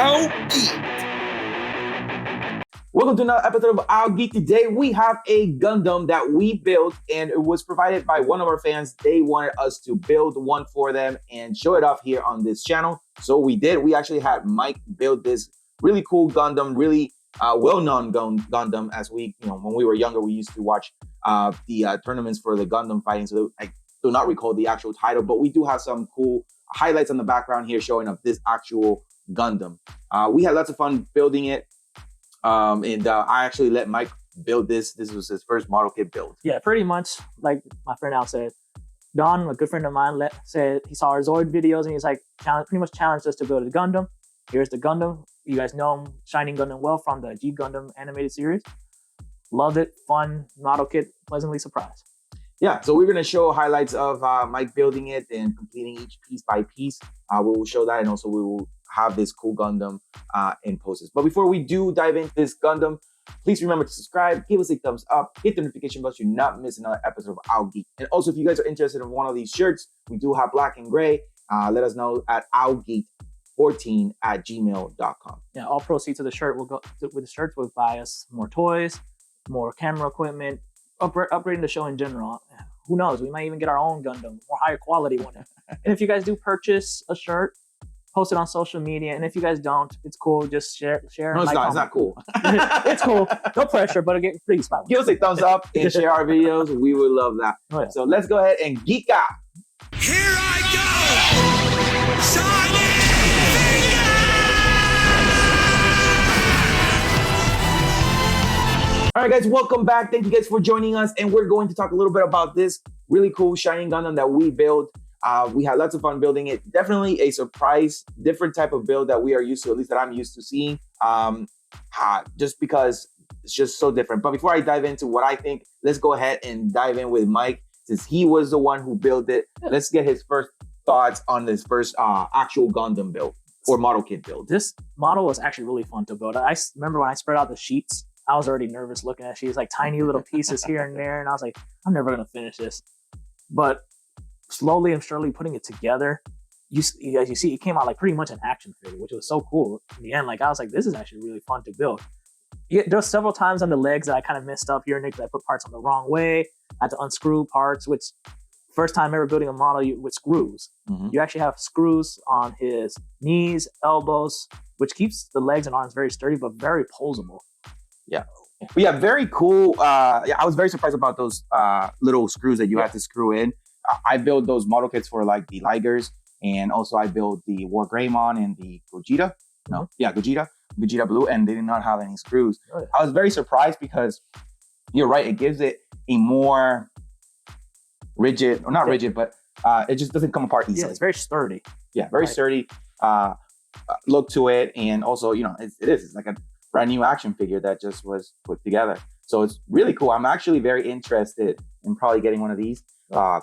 I'll Geek. Welcome to another episode of I'll Geek. Today we have a Gundam that we built, and it was provided by one of our fans. They wanted us to build one for them and show it off here on this channel. So we did. We actually had Mike build this really cool Gundam, really well-known Gundam. As we, when we were younger, we used to watch the tournaments for the Gundam fighting. So I do not recall the actual title, but we do have some cool highlights on the background here showing up this actual Gundam. We had lots of fun building it. I actually let Mike build this. This was his first model kit build. Yeah, pretty much like my friend Al said. Don, a good friend of mine, said he saw our Zoid videos and he's like, pretty much challenged us to build a Gundam. Here's the Gundam. You guys know him, Shining Gundam well from the G Gundam animated series. Loved it. Fun model kit. Pleasantly surprised. Yeah, so we're going to show highlights of Mike building it and completing each piece by piece. We will show that, and also we will have this cool Gundam in poses. But before we do dive into this Gundam, please remember to subscribe, give us a thumbs up, hit the notification bell so you not miss another episode of I'll Geek. And also, if you guys are interested in one of these shirts, we do have black and gray. Let us know at ougeek14@gmail.com. Yeah, all proceeds of the shirt will go with the shirts. Will buy us more toys, more camera equipment, upgrading the show in general. Who knows? We might even get our own Gundam, more higher quality one. And if you guys do purchase a shirt, post it on social media. And if you guys don't, it's cool. Just share. No, it's not. It's not cool. It's cool. No pressure, but again, please spot. Give us a thumbs up and share our videos. We would love that. Oh, yeah. So let's go ahead and geek out. Here I go! Shining All right, guys, welcome back. Thank you guys for joining us. And we're going to talk a little bit about this really cool Shining Gundam that we built. We had lots of fun building it. Definitely a surprise, different type of build that we are used to, at least that I'm used to seeing, just because it's just so different. But before I dive into what I think, let's go ahead and dive in with Mike, since he was the one who built it. Let's get his first thoughts on this first actual Gundam build or model kit build. This model was actually really fun to build. I remember when I spread out the sheets, I was already nervous looking at sheets, like tiny little pieces here and there. And I was like, I'm never going to finish this. But slowly and surely putting it together, as you see, it came out like pretty much an action figure, which was so cool. In the end, like I was like, this is actually really fun to build. There were several times on the legs that I kind of messed up here and there because I put parts on the wrong way. I had to unscrew parts, which first time ever building a model with screws. Mm-hmm. You actually have screws on his knees, elbows, which keeps the legs and arms very sturdy, but very posable. Yeah. But yeah, very cool. I was very surprised about those little screws that you had to screw in. I built those model kits for like the Ligers, and also I built the War Greymon and the Gogeta. Gogeta Blue, and they did not have any screws. Oh, yeah. I was very surprised because you're right, it gives it a more rigid, or not rigid, but it just doesn't come apart easily. Yeah, it's very sturdy. Yeah, very sturdy look to it, and also, it's like a brand new action figure that just was put together. So it's really cool. I'm actually very interested in probably getting one of these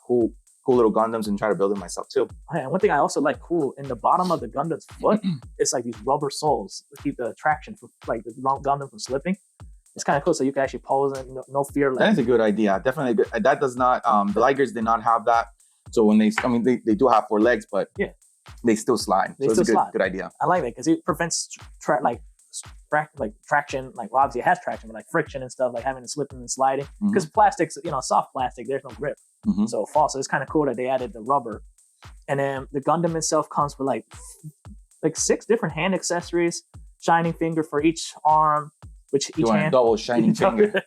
cool little Gundams and try to build them myself too. And one thing I also like cool, in the bottom of the Gundam's foot, it's like these rubber soles to keep the traction for like the Gundam from slipping. It's kind of cool, so you can actually pose and no fear. That is a good idea. Definitely good. That does not, the Ligers did not have that. So when they do have 4 legs, but they still slide. So it's a good idea. I like that because it prevents traction, like well, obviously it has traction, but like friction and stuff, like having to slip and sliding. Because plastics, soft plastic, there's no grip. Mm-hmm. So fall. So it's kind of cool that they added the rubber. And then the Gundam itself comes with like 6 different hand accessories, shining finger for each arm, which each hand double shining finger.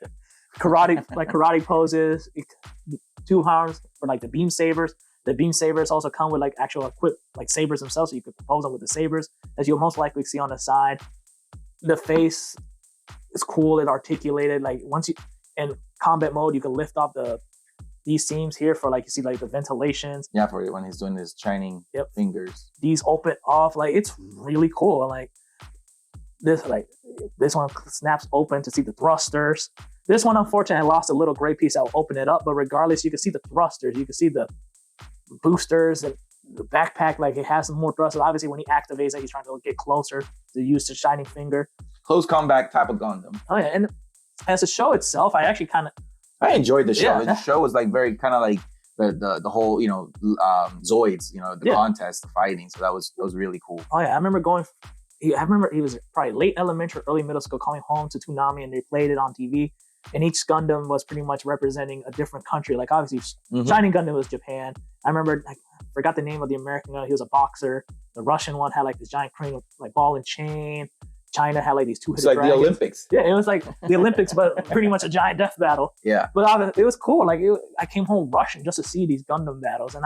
karate poses, 2 arms for like the beam sabers. The beam sabers also come with like actual equipped like sabers themselves, so you could pose them with the sabers, as you'll most likely see on the side. The face is cool and articulated. Like once you in combat mode, you can lift up these seams here for like you see like the ventilations. Yeah, for when he's doing his shining fingers. These open off, like it's really cool. Like this one snaps open to see the thrusters. This one, unfortunately, I lost a little gray piece. I'll open it up, but regardless, you can see the thrusters. You can see the boosters and the backpack. Like it has some more thrusters. Obviously, when he activates it, he's trying to get closer to use the shining finger. Close combat type of Gundam. Oh yeah, and as the show itself, I actually I enjoyed the show. The show was like very kind of like the whole Zoids, the contest, the fighting. So that was really cool. Oh yeah, I remember going I remember he was probably late elementary, early middle school, coming home to Toonami, and they played it on TV. And each Gundam was pretty much representing a different country. Like obviously, Shining Gundam was Japan. I remember, I forgot the name of the American guy. He was a boxer. The Russian one had like this giant crane, like ball and chain. China had like these two. It's like dragons. The Olympics. Yeah, it was like the Olympics, but pretty much a giant death battle. Yeah, but it was cool. Like I came home rushing just to see these Gundam battles, and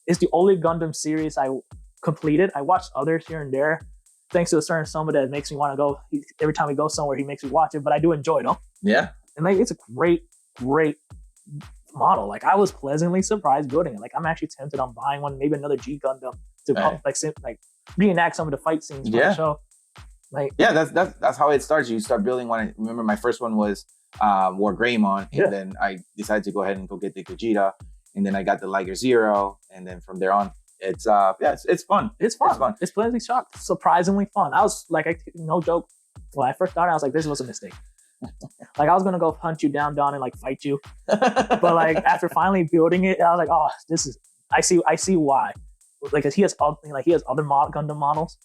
it's the only Gundam series I completed. I watched others here and there, thanks to a certain someone that makes me want to go. Every time we go somewhere, he makes me watch it, but I do enjoy them. Yeah, and like it's a great model. Like I was pleasantly surprised building it. Like I'm actually tempted on buying one, maybe another G Gundam to like reenact some of the fight scenes from the show. Like that's how it starts. You start building one. I remember my first one was War Greymon, and then I decided to go ahead and go get the Gogeta, and then I got the Liger Zero, and then from there on, it's fun. It's fun. It's pleasantly shocked. Surprisingly fun. I was like, no joke. When I first started, I was like, this was a mistake. Like I was gonna go hunt you down, Don, and like fight you, but like after finally building it, I was like, oh, this is. I see why. Like, cause he has other Gundam models.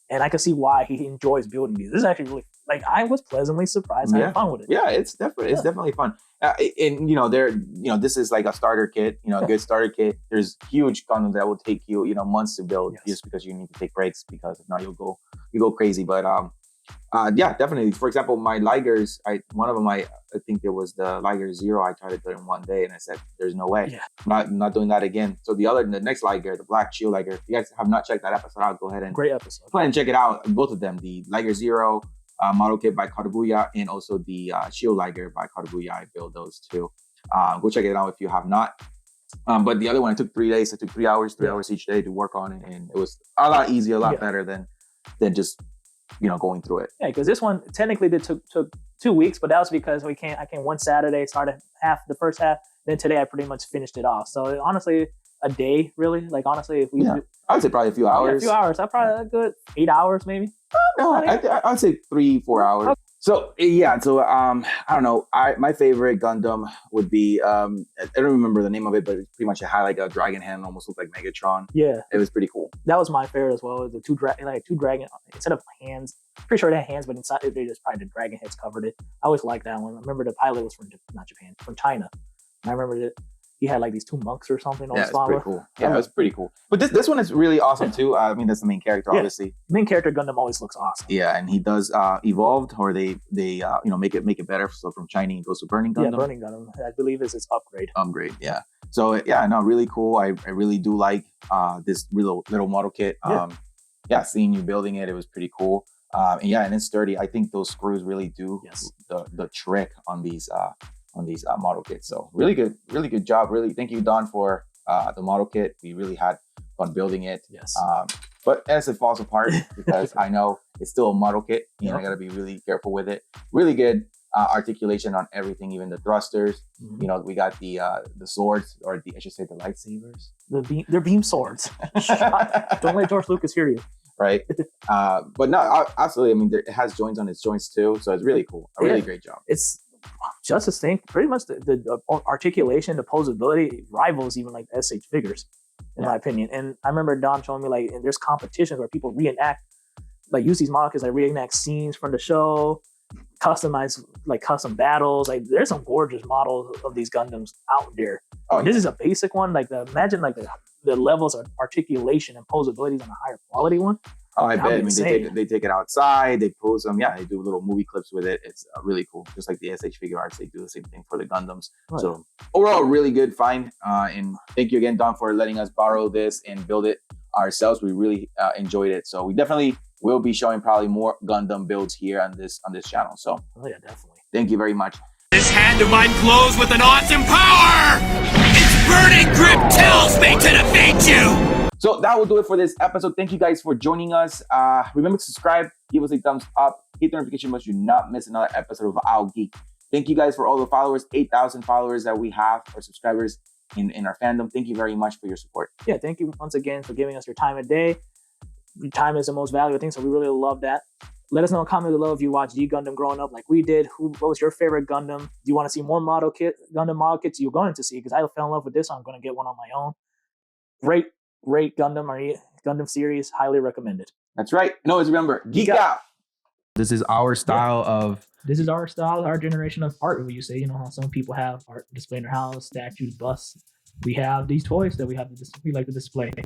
And I can see why he enjoys building these. This is actually really like I was pleasantly surprised. I had fun with it. Yeah, it's definitely fun. And this is like a starter kit. A good starter kit. There's huge Gundams that will take you months to build just because you need to take breaks because if not you go crazy. But definitely. For example, my Ligers, one of them I think it was the Liger Zero. I tried to do it in one day, and I said, "There's no way, not doing that again." So the next Liger, the Black Shield Liger. If you guys have not checked that episode out, go ahead and great episode. Go ahead and check it out. Both of them, the Liger Zero model kit by Katabuya, and also the Shield Liger by Katabuya. I built those too. Go check it out if you have not. But the other one, it took 3 days. It took 3 hours, 3 hours each day to work on it, and it was a lot easier, a lot better than just going through it. Yeah, because this one technically took 2 weeks, but that was because I came one Saturday, started the first half, then today I pretty much finished it off. So honestly, a day really. Like honestly, if we I would say probably a few hours. A few hours. I probably a good 8 hours maybe. No, I'd say 3-4 hours. Okay. So I don't know. My favorite Gundam would be I don't remember the name of it, but it's pretty much it had like a dragon hand, almost looked like Megatron. Yeah, it was pretty cool. That was my favorite as well. The two dragon instead of hands. Pretty sure it had hands, but inside they just probably the dragon heads covered it. I always liked that one. I remember the pilot was from from China. And I remember that he had like these 2 monks or something. Yeah, it's pretty cool. Yeah, it was pretty cool. But this one is really awesome too. I mean, that's the main character, obviously. Main character Gundam always looks awesome. Yeah, and he does evolved, or they make it better. So from Shining it goes to Burning Gundam. Yeah, Burning Gundam, I believe is its upgrade. Yeah. So really cool. I really do like this little model kit. Seeing you building it, it was pretty cool. And it's sturdy. I think those screws really do the trick on these model kits. So really good job. Really, thank you, Don, for the model kit. We really had fun building it. Yes. But as it falls apart, because I know it's still a model kit, I got to be really careful with it. Really good articulation on everything, even the thrusters. Mm-hmm. We got the swords, or I should say the lightsabers. They're beam swords. Don't let George Lucas hear you. Right. But no, absolutely. I mean, it has joints on its joints too. So it's really cool. A really great job. It's just as thing. Pretty much the articulation, the posability rivals even like the SH figures, in my opinion. And I remember Don showing me like, and there's competitions where people reenact, like use these models kits, like reenact scenes from the show, customize like custom battles. Like there's some gorgeous models of these Gundams out there. This is a basic one. Like imagine like the levels of articulation and posability on a higher quality one. Oh, I bet. I mean, they take it outside, they pose them. Yeah, they do little movie clips with it. It's really cool. Just like the SH figure arts, they do the same thing for the Gundams. Oh, so overall, really good find. And thank you again, Don, for letting us borrow this and build it ourselves. We really enjoyed it. So we definitely will be showing probably more Gundam builds here on this channel. So definitely. Thank you very much. This hand of mine glows with an awesome power! Its burning grip tells me to defeat you! So that will do it for this episode. Thank you guys for joining us. Remember to subscribe, give us a thumbs up, hit the notification bell so you do not miss another episode of I'll Geek. Thank you guys for all the followers, 8,000 followers that we have, or subscribers in our fandom. Thank you very much for your support. Yeah, thank you once again for giving us your time of day. Your time is the most valuable thing, so we really love that. Let us know in the comment below if you watched G Gundam growing up like we did. What was your favorite Gundam? Do you want to see more Gundam model kits you're going to see? Because I fell in love with this, so I'm going to get one on my own. Great Gundam series, highly recommended. That's right. And always remember, geek out. This is our style of. This is our style, our generation of art. When you say, you know, how some people have art display in their house, statues, busts. We have these toys that we like to display.